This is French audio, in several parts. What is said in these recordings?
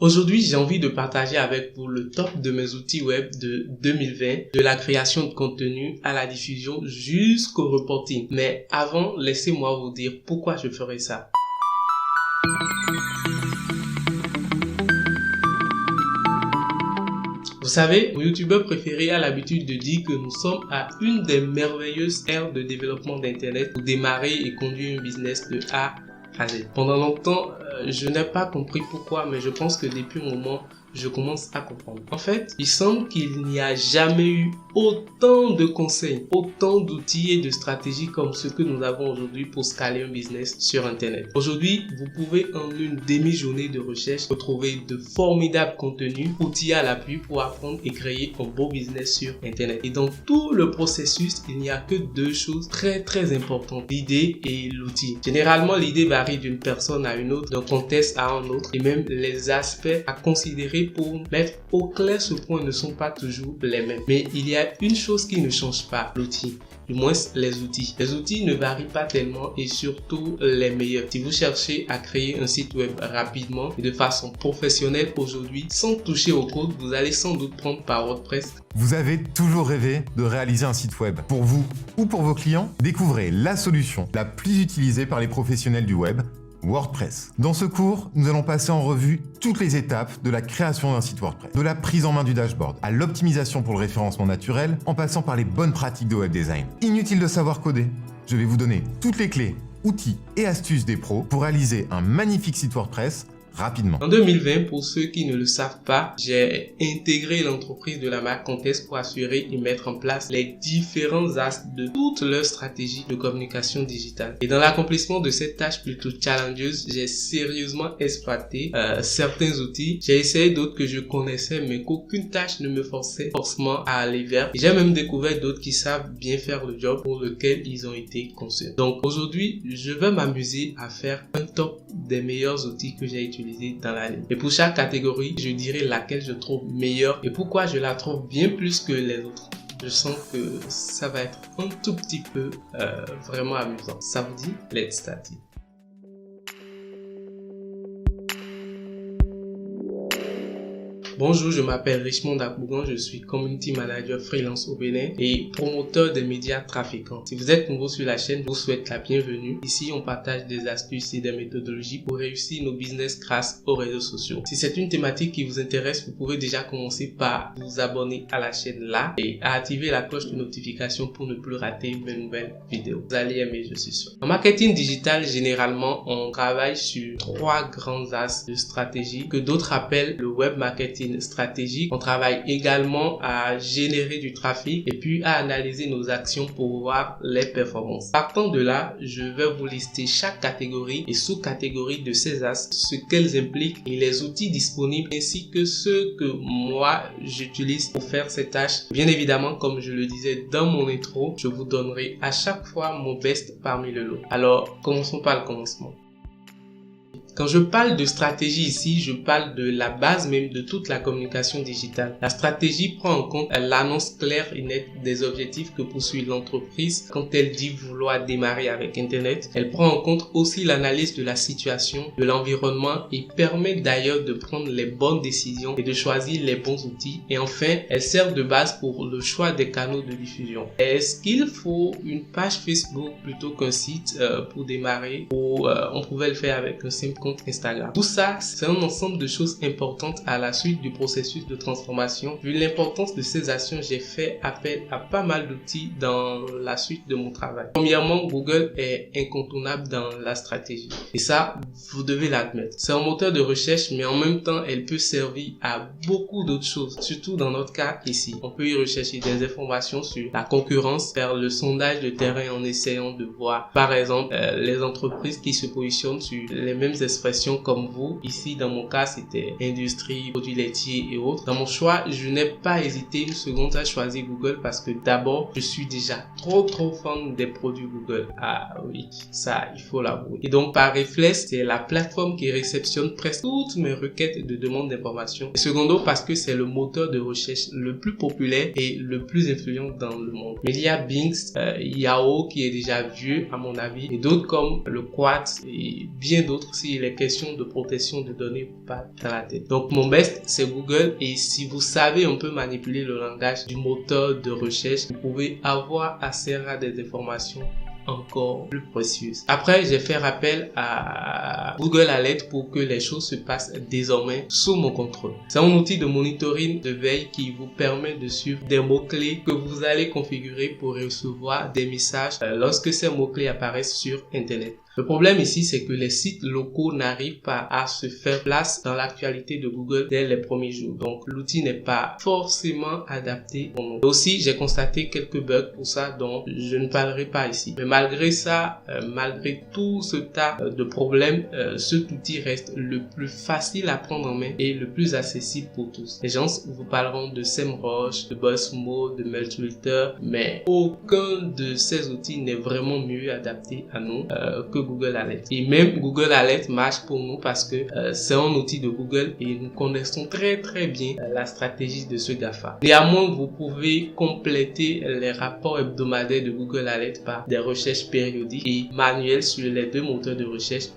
Aujourd'hui, j'ai envie de partager avec vous le top de mes outils web de 2020, de la création de contenu à la diffusion jusqu'au reporting. Mais avant, laissez-moi vous dire pourquoi je ferai ça. Vous savez, mon youtubeur préféré a l'habitude de dire que nous sommes à une des merveilleuses ères de développement d'Internet pour démarrer et conduire un business de A à Z. Pendant longtemps, je n'ai pas compris pourquoi, mais je pense que depuis un moment, je commence à comprendre. En fait, il semble qu'il n'y a jamais eu autant de conseils, autant d'outils et de stratégies comme ceux que nous avons aujourd'hui pour scaler un business sur Internet. Aujourd'hui, vous pouvez en une demi-journée de recherche retrouver de formidables contenus, outils à l'appui pour apprendre et créer un beau business sur Internet. Et dans tout le processus, il n'y a que deux choses très importantes, l'idée et l'outil. Généralement, l'idée varie d'une personne à une autre, d'un contexte à un autre, et même les aspects à considérer pour mettre au clair ce point ne sont pas toujours les mêmes. Mais il y a une chose qui ne change pas, l'outil. Du moins les outils. Les outils ne varient pas tellement et surtout les meilleurs. Si vous cherchez à créer un site web rapidement et de façon professionnelle aujourd'hui, sans toucher au code, vous allez sans doute prendre par WordPress. Vous avez toujours rêvé de réaliser un site web. Pour vous ou pour vos clients, découvrez la solution la plus utilisée par les professionnels du web, WordPress. Dans ce cours, nous allons passer en revue toutes les étapes de la création d'un site WordPress, de la prise en main du dashboard à l'optimisation pour le référencement naturel, en passant par les bonnes pratiques de web design. Inutile de savoir coder, je vais vous donner toutes les clés, outils et astuces des pros pour réaliser un magnifique site WordPress rapidement. En 2020, pour ceux qui ne le savent pas, j'ai intégré l'entreprise de la marque Comtesse pour assurer et mettre en place les différents axes de toute leur stratégie de communication digitale. Et dans l'accomplissement de cette tâche plutôt challengeuse, j'ai sérieusement exploité certains outils. J'ai essayé d'autres que je connaissais mais qu'aucune tâche ne me forçait forcément à aller vers. Et j'ai même découvert d'autres qui savent bien faire le job pour lequel ils ont été conçus. Donc aujourd'hui, je vais m'amuser à faire un top des meilleurs outils que j'ai utilisés dans l'année. Et pour chaque catégorie, je dirai laquelle je trouve meilleure et pourquoi je la trouve bien plus que les autres. Je sens que ça va être un tout petit peu vraiment amusant. Ça vous dit? Let's start it. Bonjour, je m'appelle Richmond Akbougan, je suis Community Manager freelance au Bénin et promoteur des médias trafiquants. Si vous êtes nouveau sur la chaîne, je vous souhaite la bienvenue. Ici, on partage des astuces et des méthodologies pour réussir nos business grâce aux réseaux sociaux. Si c'est une thématique qui vous intéresse, vous pouvez déjà commencer par vous abonner à la chaîne là et à activer la cloche de notification pour ne plus rater mes nouvelles vidéos. Vous allez aimer, je suis sûr. En marketing digital, généralement, on travaille sur trois grands axes de stratégie que d'autres appellent le web marketing stratégique. On travaille également à générer du trafic et puis à analyser nos actions pour voir les performances. Partant de là, je vais vous lister chaque catégorie et sous-catégorie de ces axes, ce qu'elles impliquent et les outils disponibles ainsi que ceux que moi j'utilise pour faire ces tâches. Bien évidemment, comme je le disais dans mon intro, je vous donnerai à chaque fois mon best parmi le lot. Alors, commençons par le commencement. Quand je parle de stratégie ici, je parle de la base même de toute la communication digitale. La stratégie prend en compte l'annonce claire et nette des objectifs que poursuit l'entreprise quand elle dit vouloir démarrer avec Internet. Elle prend en compte aussi l'analyse de la situation, de l'environnement et permet d'ailleurs de prendre les bonnes décisions et de choisir les bons outils. Et enfin, elle sert de base pour le choix des canaux de diffusion. Est-ce qu'il faut une page Facebook plutôt qu'un site pour démarrer ou on pouvait le faire avec un simple compte Instagram? Tout ça, c'est un ensemble de choses importantes à la suite du processus de transformation. Vu l'importance de ces actions, j'ai fait appel à pas mal d'outils dans la suite de mon travail. Premièrement, Google est incontournable dans la stratégie. Et ça, vous devez l'admettre. C'est un moteur de recherche, mais en même temps, elle peut servir à beaucoup d'autres choses. Surtout dans notre cas ici. On peut y rechercher des informations sur la concurrence, faire le sondage de terrain en essayant de voir, par exemple, les entreprises qui se positionnent sur les mêmes expressions comme vous. Ici, dans mon cas, c'était industrie, produits laitiers et autres. Dans mon choix, je n'ai pas hésité une seconde à choisir Google parce que d'abord, je suis déjà trop fan des produits Google. Ah oui, ça, il faut l'avouer. Et donc, par réflexe, c'est la plateforme qui réceptionne presque toutes mes requêtes de demande d'information. Et secondo, parce que c'est le moteur de recherche le plus populaire et le plus influent dans le monde. Mais il y a Bing, Yahoo qui est déjà vieux à mon avis et d'autres comme le Quad et bien d'autres s'il les questions de protection de données vous passent dans la tête. Donc mon best, c'est Google, et si vous savez un peu manipuler le langage du moteur de recherche, vous pouvez avoir accès à des informations encore plus précieuses. Après, j'ai fait appel à Google Alert pour que les choses se passent désormais sous mon contrôle. C'est un outil de monitoring de veille qui vous permet de suivre des mots-clés que vous allez configurer pour recevoir des messages lorsque ces mots-clés apparaissent sur Internet. Le problème ici, c'est que les sites locaux n'arrivent pas à se faire place dans l'actualité de Google dès les premiers jours. Donc, l'outil n'est pas forcément adapté pour nous. Aussi, j'ai constaté quelques bugs pour ça dont je ne parlerai pas ici. Mais malgré ça, malgré tout ce tas de problèmes, cet outil reste le plus facile à prendre en main et le plus accessible pour tous. Les gens vous parleront de SEMrush, de BuzzSumo, de Multitwitter, mais aucun de ces outils n'est vraiment mieux adapté à nous que Google Alert. Et même Google Alert marche pour nous parce que c'est un outil de Google et nous connaissons très bien la stratégie de ce GAFA. Néanmoins, vous pouvez compléter les rapports hebdomadaires de Google Alert par des recherches périodiques et manuelles sur les deux moteurs de recherche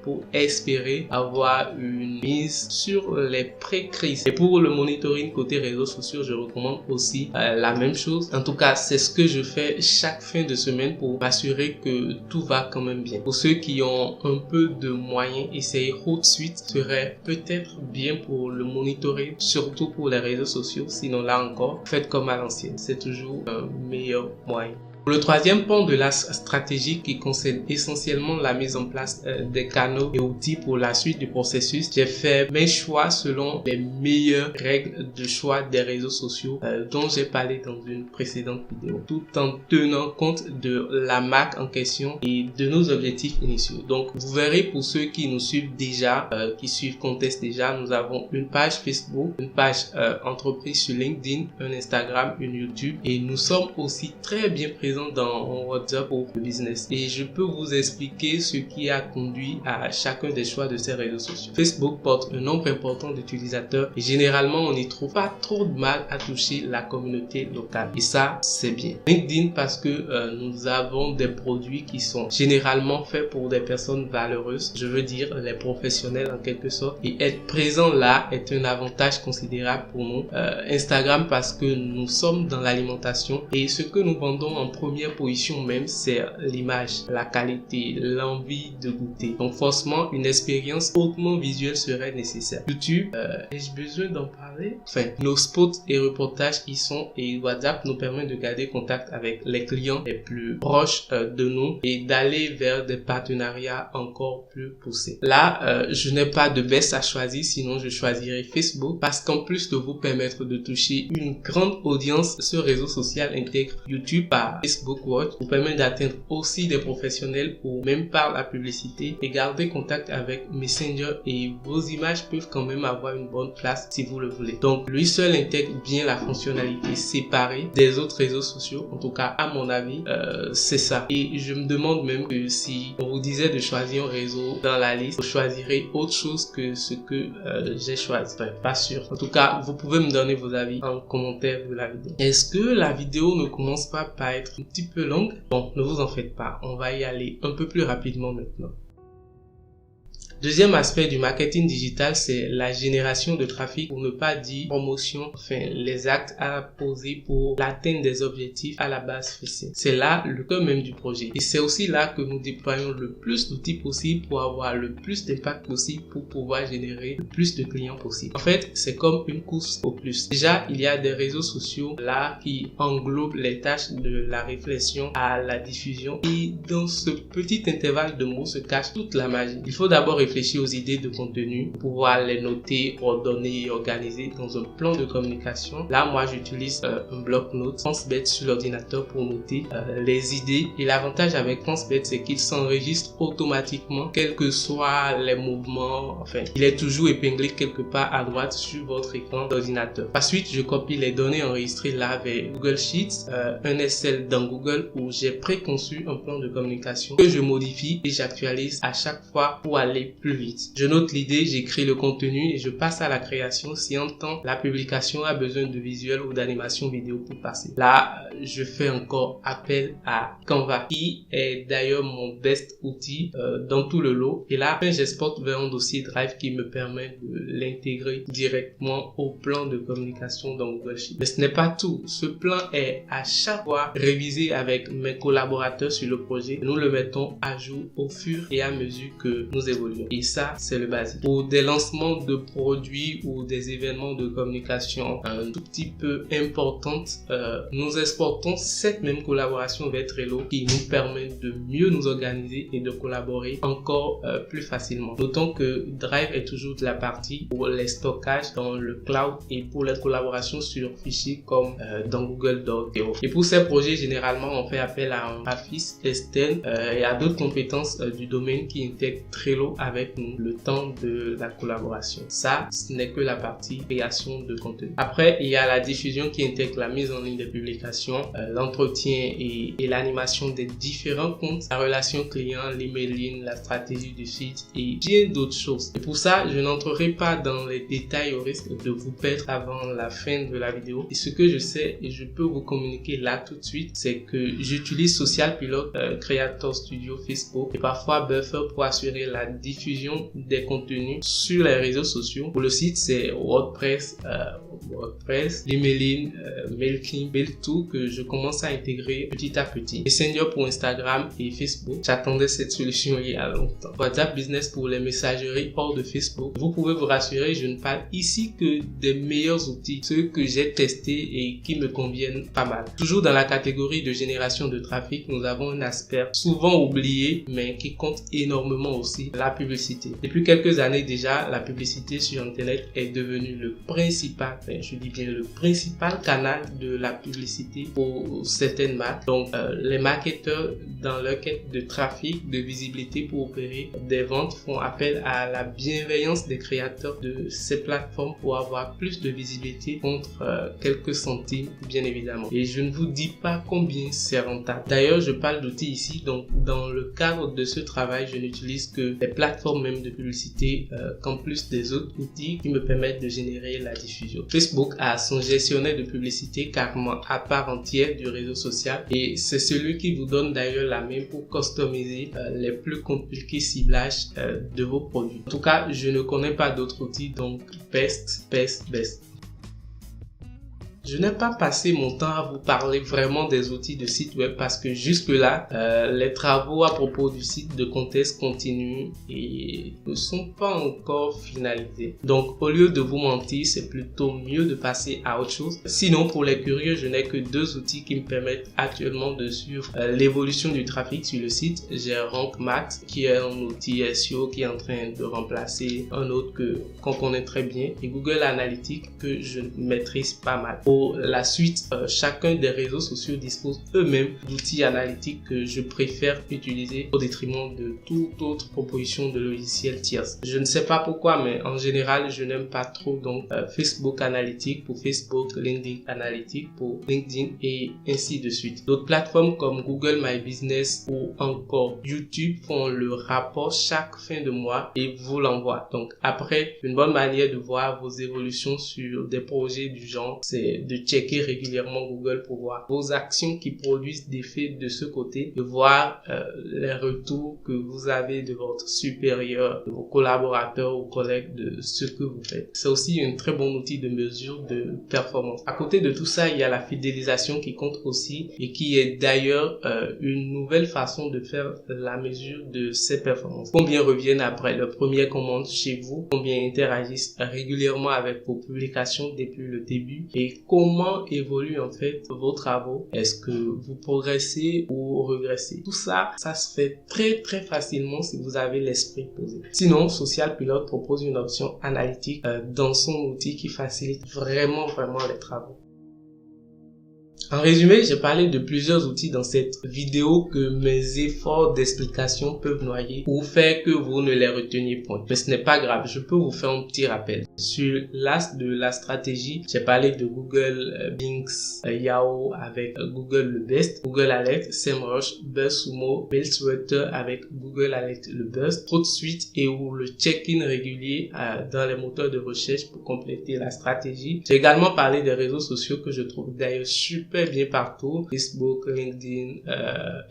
pour espérer avoir une mise sur les pré-crises. Et pour le monitoring côté réseaux sociaux, je recommande aussi la même chose. En tout cas, c'est ce que je fais chaque fin de semaine pour m'assurer que tout va quand même bien. Pour ceux qui ont un peu de moyens, essayer Hootsuite serait peut-être bien pour le monitoring, surtout pour les réseaux sociaux. Sinon là encore, faites comme à l'ancienne. C'est toujours un meilleur moyen. Le troisième pan de la stratégie qui concerne essentiellement la mise en place des canaux et outils pour la suite du processus, j'ai fait mes choix selon les meilleures règles de choix des réseaux sociaux dont j'ai parlé dans une précédente vidéo, tout en tenant compte de la marque en question et de nos objectifs initiaux. Donc vous verrez, pour ceux qui nous suivent déjà, qui suivent Contest déjà, nous avons une page Facebook, une page entreprise sur LinkedIn, un Instagram, une YouTube, et nous sommes aussi très bien présents dans WhatsApp pour le business. Et je peux vous expliquer ce qui a conduit à chacun des choix de ces réseaux sociaux. Facebook porte un nombre important d'utilisateurs et généralement on n'y trouve pas trop de mal à toucher la communauté locale. Et ça, c'est bien. LinkedIn, parce que nous avons des produits qui sont généralement faits pour des personnes valeureuses, je veux dire les professionnels en quelque sorte. Et être présent là est un avantage considérable pour nous. Instagram, parce que nous sommes dans l'alimentation et ce que nous vendons en première position même, c'est l'image, la qualité, l'envie de goûter. Donc forcément, une expérience hautement visuelle serait nécessaire. YouTube, ai-je besoin d'en parler? Enfin, nos spots et reportages y sont, et WhatsApp nous permet de garder contact avec les clients les plus proches de nous et d'aller vers des partenariats encore plus poussés. Là, je n'ai pas de best à choisir, sinon je choisirais Facebook parce qu'en plus de vous permettre de toucher une grande audience, ce réseau social intègre YouTube par Facebook Watch, vous permet d'atteindre aussi des professionnels ou même par la publicité et garder contact avec Messenger, et vos images peuvent quand même avoir une bonne place si vous le voulez. Donc lui seul intègre bien la fonctionnalité séparée des autres réseaux sociaux. En tout cas, à mon avis, c'est ça. Et je me demande même que si on vous disait de choisir un réseau dans la liste, vous choisirez autre chose que ce que j'ai choisi. Enfin, pas sûr. En tout cas, vous pouvez me donner vos avis en commentaire de la vidéo. Est-ce que la vidéo ne commence pas par être un petit peu longue? Bon, ne vous en faites pas, on va y aller un peu plus rapidement maintenant. Deuxième aspect du marketing digital, c'est la génération de trafic, pour ne pas dire promotion, enfin les actes à poser pour l'atteinte des objectifs à la base fixée. C'est là le cœur même du projet. Et c'est aussi là que nous déployons le plus d'outils possible pour avoir le plus d'impact possible, pour pouvoir générer le plus de clients possible. En fait, c'est comme une course au plus. Déjà, il y a des réseaux sociaux là qui englobent les tâches de la réflexion à la diffusion. Et dans ce petit intervalle de mots se cache toute la magie. Il faut d'abord réfléchir aux idées de contenu, pouvoir les noter, ordonner et organiser dans un plan de communication. Là, moi, j'utilise un bloc-notes France-Bête sur l'ordinateur pour noter les idées. Et l'avantage avec France-Bête, c'est qu'il s'enregistre automatiquement, quels que soient les mouvements. Enfin, il est toujours épinglé quelque part à droite sur votre écran d'ordinateur. Ensuite, je copie les données enregistrées là vers Google Sheets, un Excel dans Google où j'ai préconçu un plan de communication que je modifie et j'actualise à chaque fois pour aller plus vite. Je note l'idée, j'écris le contenu et je passe à la création si un temps la publication a besoin de visuel ou d'animation vidéo pour passer. Là, je fais encore appel à Canva, qui est d'ailleurs mon best outil dans tout le lot. Et là, j'exporte vers un dossier Drive qui me permet de l'intégrer directement au plan de communication dans Google Sheets. Mais ce n'est pas tout. Ce plan est à chaque fois révisé avec mes collaborateurs sur le projet. Nous le mettons à jour au fur et à mesure que nous évoluons. Et ça, c'est le basique. Pour des lancements de produits ou des événements de communication un tout petit peu importantes, nous exportons cette même collaboration vers Trello qui nous permet de mieux nous organiser et de collaborer encore plus facilement. Notons que Drive est toujours de la partie pour les stockages dans le cloud et pour les collaborations sur fichiers comme dans Google Docs. Et pour ces projets, généralement, on fait appel à un graphiste externe et à d'autres compétences du domaine qui intègrent Trello avec nous le temps de la collaboration. Ça, ce n'est que la partie création de contenu. Après, il y a la diffusion qui intègre la mise en ligne des publications, l'entretien et l'animation des différents comptes, la relation client, l'emailing, la stratégie du site et bien d'autres choses. Et pour ça, je n'entrerai pas dans les détails au risque de vous perdre avant la fin de la vidéo. Et ce que je sais et je peux vous communiquer là tout de suite, c'est que j'utilise Social Pilot, Creator Studio, Facebook et parfois Buffer pour assurer la diffusion des contenus sur les réseaux sociaux. Pour le site, c'est WordPress, l'emailing, Mailchimp, tout que je commence à intégrer petit à petit. Messenger pour Instagram et Facebook. J'attendais cette solution il y a longtemps. WhatsApp Business pour les messageries hors de Facebook. Vous pouvez vous rassurer, je ne parle ici que des meilleurs outils, ceux que j'ai testés et qui me conviennent pas mal. Toujours dans la catégorie de génération de trafic, nous avons un aspect souvent oublié, mais qui compte énormément aussi, la publicité. Depuis quelques années déjà, la publicité sur Internet est devenue le principal, je dis bien le principal canal de la publicité pour certaines marques. Donc, les marketeurs, dans leur quête de trafic, de visibilité pour opérer des ventes, font appel à la bienveillance des créateurs de ces plateformes pour avoir plus de visibilité contre quelques centimes, bien évidemment. Et je ne vous dis pas combien c'est rentable. D'ailleurs, je parle d'outils ici, donc dans le cadre de ce travail, je n'utilise que les plateformes même de publicité qu'en plus des autres outils qui me permettent de générer la diffusion. Facebook a son gestionnaire de publicité carrément à part entière du réseau social et c'est celui qui vous donne d'ailleurs la main pour customiser les plus compliqués ciblages de vos produits. En tout cas, je ne connais pas d'autres outils, donc best. Je n'ai pas passé mon temps à vous parler vraiment des outils de site web parce que jusque-là, les travaux à propos du site de Contest continuent et ne sont pas encore finalisés. Donc, au lieu de vous mentir, c'est plutôt mieux de passer à autre chose. Sinon, pour les curieux, je n'ai que deux outils qui me permettent actuellement de suivre l'évolution du trafic sur le site. J'ai Rank Max, qui est un outil SEO qui est en train de remplacer un autre qu'on connaît très bien, et Google Analytics que je maîtrise pas mal. Pour la suite, chacun des réseaux sociaux dispose eux-mêmes d'outils analytiques que je préfère utiliser au détriment de toute autre proposition de logiciels tierces. Je ne sais pas pourquoi, mais en général, je n'aime pas trop donc Facebook Analytics pour Facebook, LinkedIn Analytics pour LinkedIn et ainsi de suite. D'autres plateformes comme Google My Business ou encore YouTube font le rapport chaque fin de mois et vous l'envoient. Donc après, une bonne manière de voir vos évolutions sur des projets du genre, c'est de checker régulièrement Google pour voir vos actions qui produisent des faits de ce côté, de voir les retours que vous avez de votre supérieur, de vos collaborateurs ou collègues de ce que vous faites. C'est aussi un très bon outil de mesure de performance. À côté de tout ça, il y a la fidélisation qui compte aussi et qui est d'ailleurs une nouvelle façon de faire la mesure de ces performances. Combien reviennent après leur première commande chez vous, combien interagissent régulièrement avec vos publications depuis le début et comment évoluent en fait vos travaux. Est-ce que vous progressez ou régressez? Tout ça, ça se fait très facilement si vous avez l'esprit posé. Sinon, Social Pilot propose une option analytique dans son outil qui facilite vraiment les travaux. En résumé, j'ai parlé de plusieurs outils dans cette vidéo que mes efforts d'explication peuvent noyer ou faire que vous ne les reteniez point. Mais ce n'est pas grave, je peux vous faire un petit rappel. Sur l'axe de la stratégie, j'ai parlé de Google Bing, Yahoo avec Google le Best, Google Alert, SEMrush, BuzzSumo, Mailswifter avec Google Alert le Best, HotSuite et ou le check-in régulier dans les moteurs de recherche pour compléter la stratégie. J'ai également parlé des réseaux sociaux que je trouve d'ailleurs super bien partout, Facebook, LinkedIn,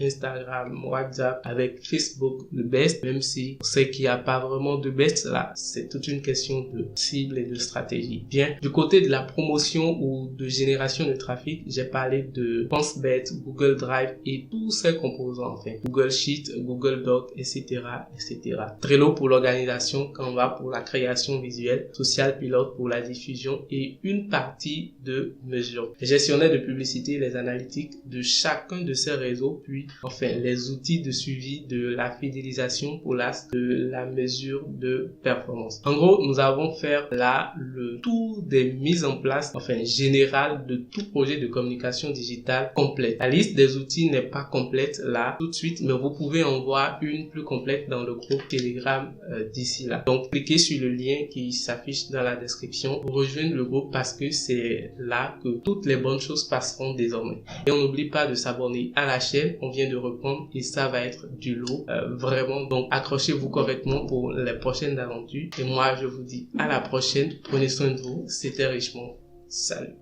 Instagram, WhatsApp avec Facebook le Best, même si on sait qu'il n'y a pas vraiment de best là, c'est toute une question de cible et de stratégie. Bien, du côté de la promotion ou de génération de trafic, j'ai parlé de PenseBet, Google Drive et tous ses composants, enfin, Google Sheet, Google Doc, etc., etc. Trello pour l'organisation, Canva pour la création visuelle, Social Pilot pour la diffusion et une partie de mesure. Les gestionnaires de publicité, les analytiques de chacun de ces réseaux, puis enfin les outils de suivi de la fidélisation pour de la mesure de performance. En gros, nous avons fait là le tour des mises en place, enfin générales de tout projet de communication digitale complète. La liste des outils n'est pas complète là tout de suite, mais vous pouvez en voir une plus complète dans le groupe Telegram d'ici là. Donc cliquez sur le lien qui s'affiche dans la description pour rejoindre le groupe parce que c'est là que toutes les bonnes choses passeront désormais. Et on n'oublie pas de s'abonner à la chaîne, on vient de reprendre et ça va être du lot vraiment. Donc accrochez-vous correctement pour les prochaines aventures et moi je vous dis à la prochaine, prenez soin de vous, c'était Richemont, salut.